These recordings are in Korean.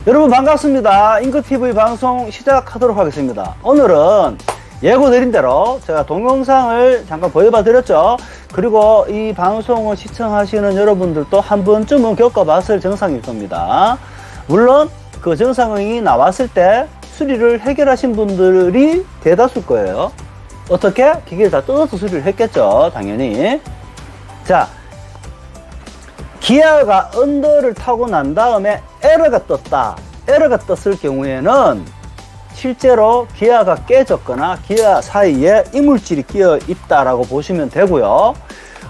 여러분 반갑습니다. 잉크TV 방송 시작하도록 하겠습니다. 오늘은 예고드린 대로 제가 동영상을 잠깐 보여봐 드렸죠. 그리고 이 방송을 시청하시는 여러분들도 한 번쯤은 겪어봤을 증상일 겁니다. 물론 그 증상이 나왔을 때 수리를 해결하신 분들이 대다수일 거예요. 어떻게? 기계를 다 뜯어서 수리를 했겠죠, 당연히. 자, 기아가 언더를 타고 난 다음에 에러가 떴다. 에러가 떴을 경우에는 실제로 기아가 깨졌거나 기아 사이에 이물질이 끼어 있다라고 보시면 되고요.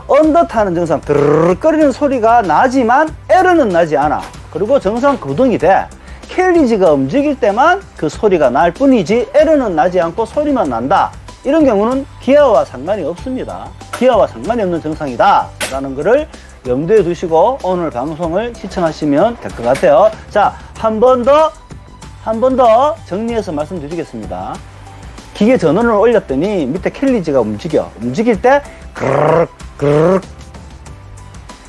언더 타는 증상, 드르륵거리는 소리가 나지만 에러는 나지 않아. 그리고 정상 구동이 돼. 캘리지가 움직일 때만 그 소리가 날 뿐이지 에러는 나지 않고 소리만 난다. 이런 경우는 기아와 상관이 없습니다. 기아와 상관이 없는 증상이다 라는 거를 염두에 두시고 오늘 방송을 시청하시면 될 것 같아요. 자, 한 번 더 정리해서 말씀드리겠습니다. 기계 전원을 올렸더니 밑에 캘리지가 움직여. 움직일 때 그르륵 그르륵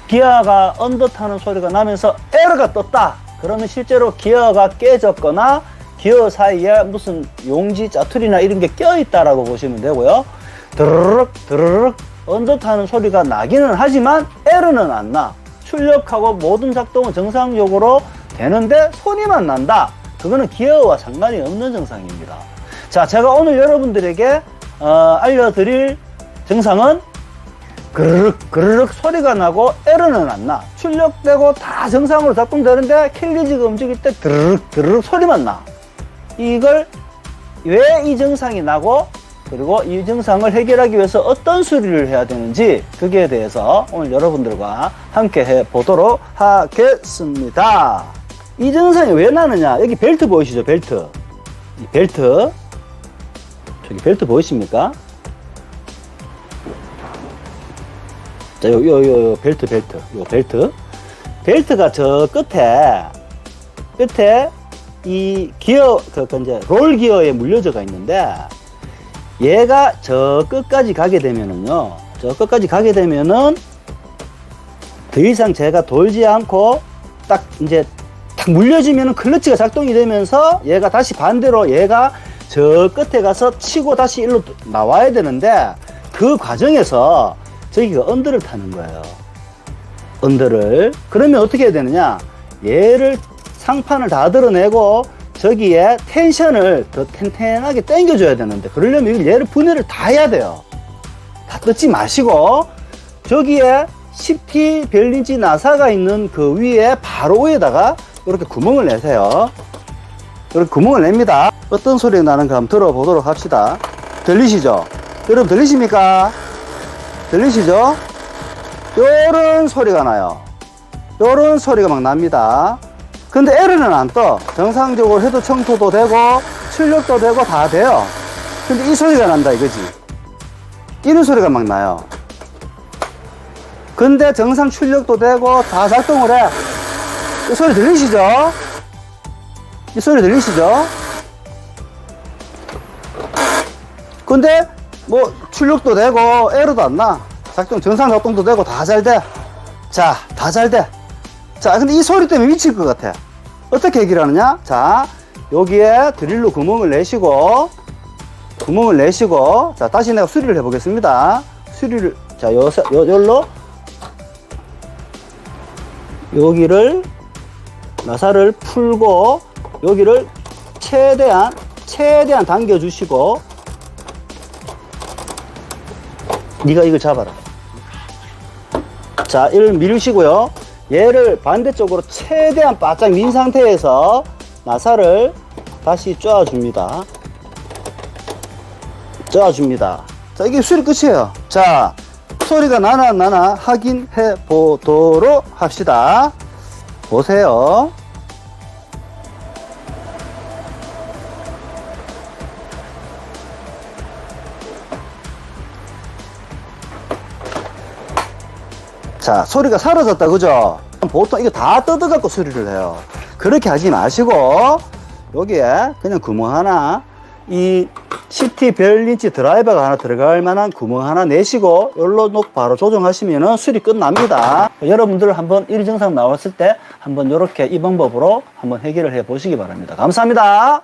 기아가 언더 타는 소리가 나면서 에러가 떴다. 그러면 실제로 기어가 깨졌거나 기어 사이에 무슨 용지, 짜투리나 이런 게 껴있다라고 보시면 되고요. 드르륵 드르륵 언더 타는 소리가 나기는 하지만 에러는 안 나. 출력하고 모든 작동은 정상적으로 되는데 소리만 난다. 그거는 기어와 상관이 없는 증상입니다. 자, 제가 오늘 여러분들에게 알려드릴 증상은 그르륵 그르륵 소리가 나고 에러는 안 나. 출력되고 다 정상으로 작동되는데 캘리지가 움직일 때 드르륵 드르륵 소리만 나. 이걸 왜 이 증상이 나고 그리고 이 증상을 해결하기 위해서 어떤 수리를 해야 되는지 그기에 대해서 오늘 여러분들과 함께 해보도록 하겠습니다. 이 증상이 왜 나느냐? 여기 벨트 보이시죠? 벨트. 이 벨트. 저기 벨트 보이십니까? 자, 요 벨트. 요 벨트. 벨트가 저 끝에 이 기어, 이제 롤 기어에 물려져가 있는데 얘가 저 끝까지 가게 되면은요, 더 이상 제가 돌지 않고 딱 이제 탁 물려지면은 클러치가 작동이 되면서 얘가 다시 반대로 얘가 저 끝에 가서 치고 다시 일로 나와야 되는데 그 과정에서 저기가 언더를 타는 거예요. 언더를. 그러면 어떻게 해야 되느냐? 얘를 상판을 다 드러내고 저기에 텐션을 더 텐텐하게 당겨줘야 되는데 그러려면 얘를 분해를 다 해야 돼요. 다 뜯지 마시고 저기에 10T 별린지 나사가 있는 그 위에 바로 위에다가 이렇게 구멍을 내세요. 이렇게 구멍을 냅니다. 어떤 소리가 나는가 한번 들어보도록 합시다. 들리시죠? 여러분 들리십니까? 들리시죠? 요런 소리가 나요. 요런 소리가 막 납니다. 근데 에러는 안 떠. 정상적으로 해도 청소도 되고 출력도 되고 다 돼요. 근데 이 소리가 난다 이거지. 이런 소리가 막 나요. 근데 정상 출력도 되고 다 작동을 해. 이 소리 들리시죠? 이 소리 들리시죠? 근데 뭐 출력도 되고 에러도 안 나. 정상 작동도 되고 다 잘 돼. 자, 다 잘 돼. 자, 근데 이 소리 때문에 미칠 것 같아. 어떻게 해결하느냐? 자, 여기에 드릴로 구멍을 내시고, 자, 다시 내가 수리를 해보겠습니다. 수리를, 자, 요걸로, 여기를, 나사를 풀고, 여기를 최대한 당겨주시고, 네가 이걸 잡아라. 자, 이를 밀으시고요. 얘를 반대쪽으로 최대한 바짝 민 상태에서 나사를 다시 쪼아줍니다. 자, 이게 수리 끝이에요. 자, 소리가 나나 안 나나 확인해 보도록 합시다. 보세요. 자, 소리가 사라졌다, 그죠? 보통 이거 다 뜯어갖고 수리를 해요. 그렇게 하지 마시고, 여기에 그냥 구멍 하나, 이 CT 별린치 드라이버가 하나 들어갈 만한 구멍 하나 내시고 열로 놓고 바로 조정하시면 수리 끝납니다. 여러분들 한번 이리 증상 나왔을 때 한번 이렇게 이 방법으로 한번 해결을 해 보시기 바랍니다. 감사합니다.